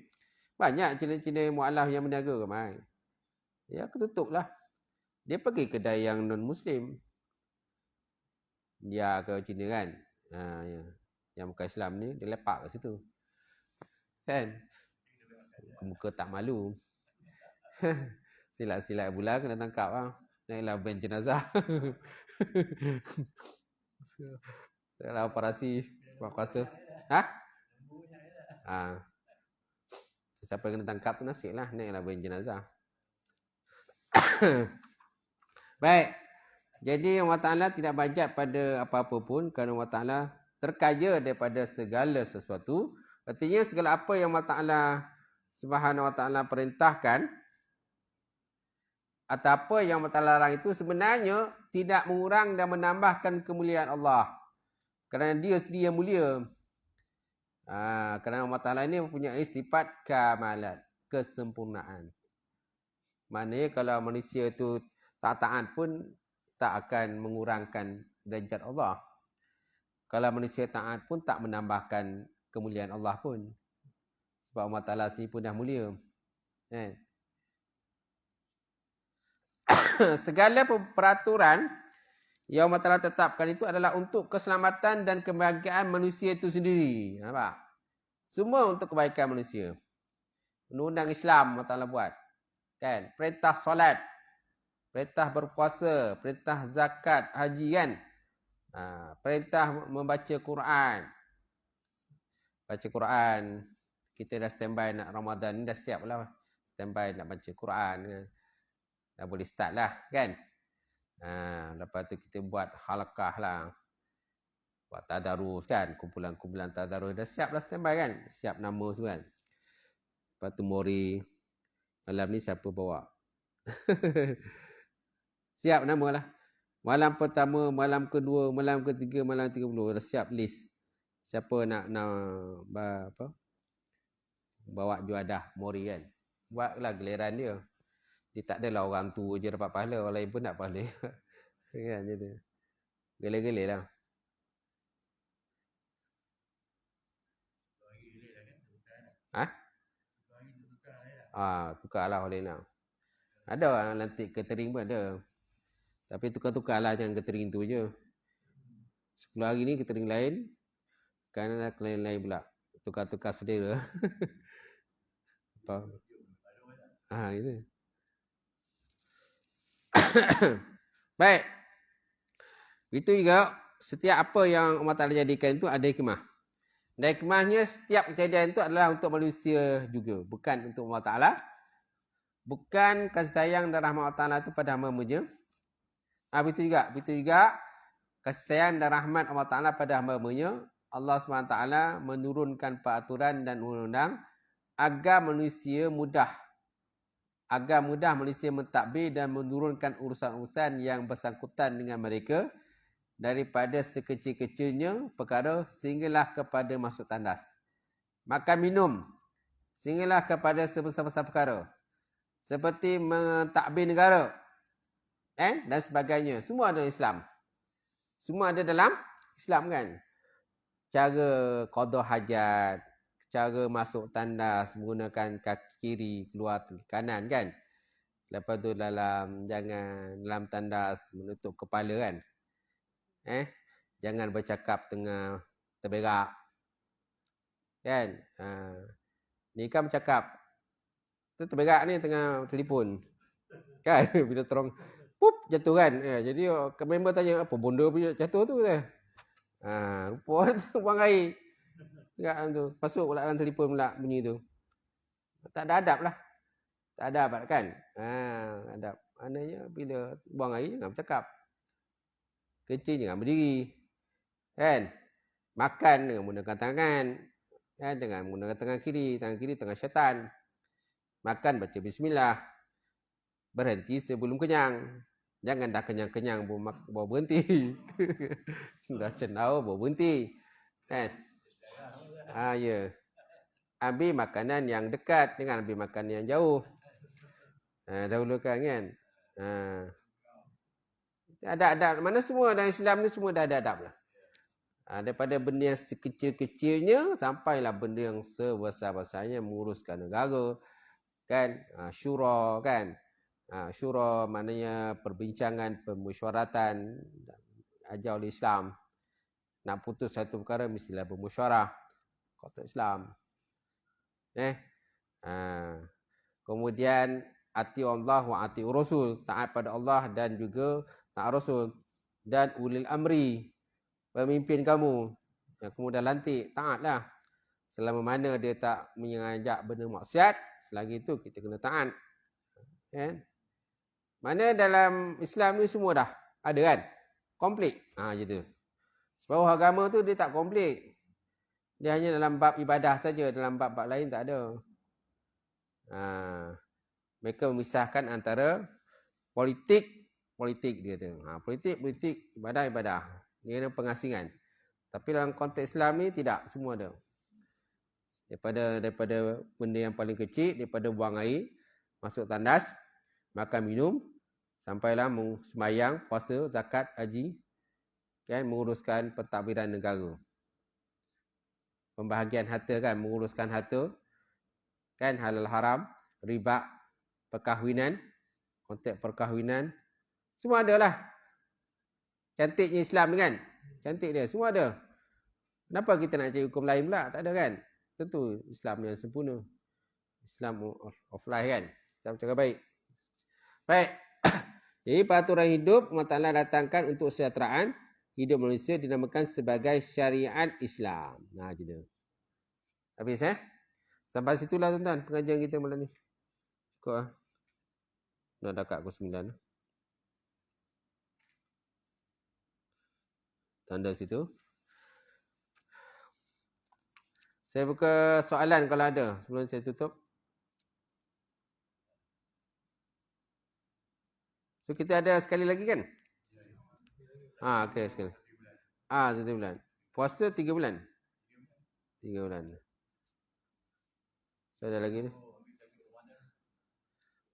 Banyak Cina-Cina mu'alaf yang berniaga ramai. Ya, ketutup lah. Dia pergi kedai yang non-Muslim. Dia ke Cina kan. Ya. Yang bukan Islam ni, dia lepak kat situ. Kan? Muka tak malu. Silat-silat bulan kena tangkap lah. Naiklah ban jenazah. Naiklah operasi. Buat kuasa. Siapa yang kena tangkap tu nasib lah. Naiklah ban jenazah. Baik. Jadi Allah Ta'ala tidak bajak pada apa-apa pun. Kerana Allah Ta'ala terkaya daripada segala sesuatu. Artinya segala apa yang Allah Ta'ala Subhanahu Wa Ta'ala perintahkan atau apa yang Allah Ta'ala larang itu sebenarnya tidak mengurang dan menambahkan kemuliaan Allah. Kerana dia sendiri yang mulia. Kerana Allah Ta'ala ini mempunyai sifat kamalat, kesempurnaan. Maknanya kalau manusia itu tak taat pun tak akan mengurangkan derajat Allah. Kalau manusia taat pun tak menambahkan kemuliaan Allah pun. Sebab Allah Ta'ala sendiri pun dah mulia. Segala peraturan yang Allah Ta'ala tetapkan itu adalah untuk keselamatan dan kebahagiaan manusia itu sendiri. Nampak? Semua untuk kebaikan manusia. Undang-undang Islam Allah Ta'ala buat. Kan? Perintah solat, perintah berpuasa, perintah zakat, haji kan? Perintah membaca Quran. Baca Quran. Kita dah standby nak Ramadan ni, dah siap lah. Standby nak baca Quran. Dah boleh start lah kan. Lepas tu kita buat halakah lah. Buat tadarus kan. Kumpulan-kumpulan tadarus. Dah siap lah standby kan. Siap nama semua kan. Lepas tu Mori. Malam ni siapa bawa? Siap nama lah. Malam pertama, malam kedua, malam ketiga, malam 30. Dah siap list. Siapa nak apa? Bawa juadah Mori kan. Buatlah giliran dia. Dia tak adalah orang tu je dapat pahala. Orang lain pun nak pahala. Kan macam tu. Gele-gele lah. Tukarlah oleh lah. Ada orang lantik catering pun ada. Tapi tukar-tukarlah jangan catering tu je. 10 hari ni catering lain. Kerana lain-lain pula. Tukar-tukar selera. Apa? Itu. Baik. Itu juga setiap apa yang Allah Ta'ala jadikan itu ada hikmah. Dan hikmahnya setiap kejadian itu adalah untuk manusia juga. Bukan untuk Allah Ta'ala. Bukan kasih sayang dan rahmat Allah Ta'ala itu pada hamba-hambanya. Begitu juga kasih sayang dan rahmat Allah Ta'ala pada hamba-hambanya. Allah SWT menurunkan peraturan dan undang-undang agar mudah manusia mentadbir dan menurunkan urusan-urusan yang bersangkutan dengan mereka daripada sekecil-kecilnya perkara sehinggalah kepada masuk tandas. Makan minum sehinggalah kepada sebesar-besar perkara. Seperti mentadbir negara. Dan sebagainya. Semua ada dalam Islam. Semua ada dalam Islam kan. Cara qada hajat, cara masuk tandas menggunakan kaki kiri, keluar kaki kanan kan. Lepas tu dalam tandas menutup kepala kan. Jangan bercakap tengah terberak. Kan? Ni kan bercakap. Tu terberak ni tengah telefon. Kan bila terong pup jatuh kan. Jadi member tanya apa benda punya jatuh tu kata. Rupa tu buang air. Dekat tu. Masuk pula dalam telefon pula bunyi tu. Tak ada adab lah. Tak ada adab kan. Adab. Maknanya bila buang air jangan bercakap. Kencing jangan berdiri. Kan? Makan dengan menggunakan tangan. Kan? Jangan menggunakan tangan kiri. Tangan kiri tangan syaitan. Makan baca bismillah. Berhenti sebelum kenyang. Jangan dah kenyang-kenyang bawa berhenti. Dah cenau bawa berhenti. Kan? Ya. Ambil makanan yang dekat. Jangan ambil makanan yang jauh. Dahulukan kan. Ada. Mana semua dalam Islam ni semua dah ada adab lah. Daripada benda yang sekecil-kecilnya sampailah benda yang sebesar-besarnya menguruskan negara. Kan? Syura kan? Syura maknanya perbincangan, permusyawaratan ajar oleh Islam. Nak putus satu perkara mestilah bermusyawarah. Konteks Islam. Kemudian ati Allah wa ati Rasul, taat pada Allah dan juga taat Rasul, dan ulil amri, pemimpin kamu yang kemudian lantik, taatlah. Selama mana dia tak mengajak benda maksiat, selagi itu kita kena taat. Kan? Mana dalam Islam ni semua dah ada kan? Komplit. Gitu. Sebab agama tu dia tak komplit. Dia hanya dalam bab ibadah saja, dalam bab-bab lain tak ada. Mereka memisahkan antara politik dia tu. Politik, ibadah. Dia ada pengasingan. Tapi dalam konteks Islam ni tidak, semua ada. Daripada benda yang paling kecil, daripada buang air, masuk tandas, makan minum, sampailah sembahyang, puasa, zakat, haji, kan, menguruskan pentadbiran negara. Pembahagian harta kan, menguruskan harta, kan, halal haram, riba, perkahwinan, konteks perkahwinan, semua ada lah. Cantiknya Islam ni kan, cantik dia, semua ada. Kenapa kita nak cari hukum lain pula? Tak ada kan? Tentu Islam yang sempurna. Islam of life kan. Islam cara baik. Baik. Jadi peraturan hidup Allah Ta'ala datangkan untuk kesejahteraan hidup manusia dinamakan sebagai syariat Islam. Gitu. Habis sampai situlah tuan-tuan pengajian kita malam ni. Cukup lah. Dah dekat pukul 9. Tanda situ. Saya buka soalan kalau ada sebelum saya tutup. So kita ada sekali lagi kan? Okey sekali. 1 bulan. Puasa 3 bulan. 3 bulan. So ada lagi ni.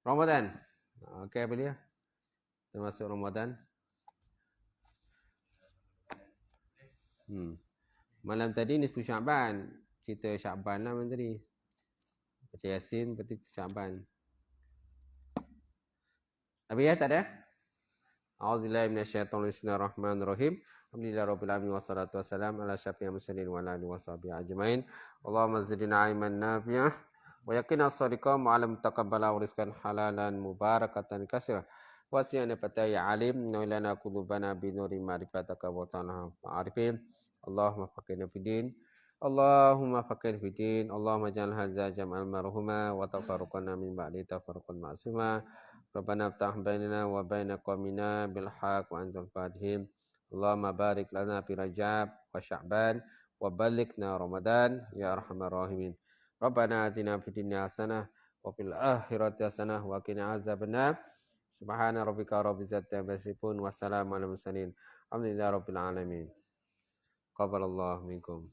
Ramadan. Okey apa dia? Termasuk Ramadan. Malam tadi ni 10 Syaban. Cerita Syaban lah malam tadi. Baca Yasin, berarti Syaban. Habis ya, tak ada? A'udzubillahi minasyaitonir bismillahirrahmanirrahim. Alhamdulillahirabbil alamin wassalatu wassalamu ala syafiyil mursalin wa ala alihi washabihi ajmain. Allahumma zidna ilman nafi'ah wa yaqina as-sadiqah wa alam taqabbala wa rizqan halalan mubarakatan katsira. Wasi'ana fataya alim wa lana qulubana bi nuri ma'rifataka wa ta'ala ma'arifin. Allahumma faqihna fid din. Allahumma faqihna fid din. Allahumma ja'al hadza jam'al marhuma wa tafarruqana min ba'di tafarruqan ma'suma. Rabbana aftah bainana wa baina qaumina bil haqq wa antal fatihim. Allahumma barik lana fi Rajab wa Sya'ban wa balighna Ramadan ya arhamar rahimin. Rabbana atina fid dunya hasanah wa fil akhirati hasanah wa qina azabannar. Subhana rabbika rabbil izzati amma yasifun wa salamun alal mursalin. Alhamdulillahi rabbil alamin. Qabalallahu minkum.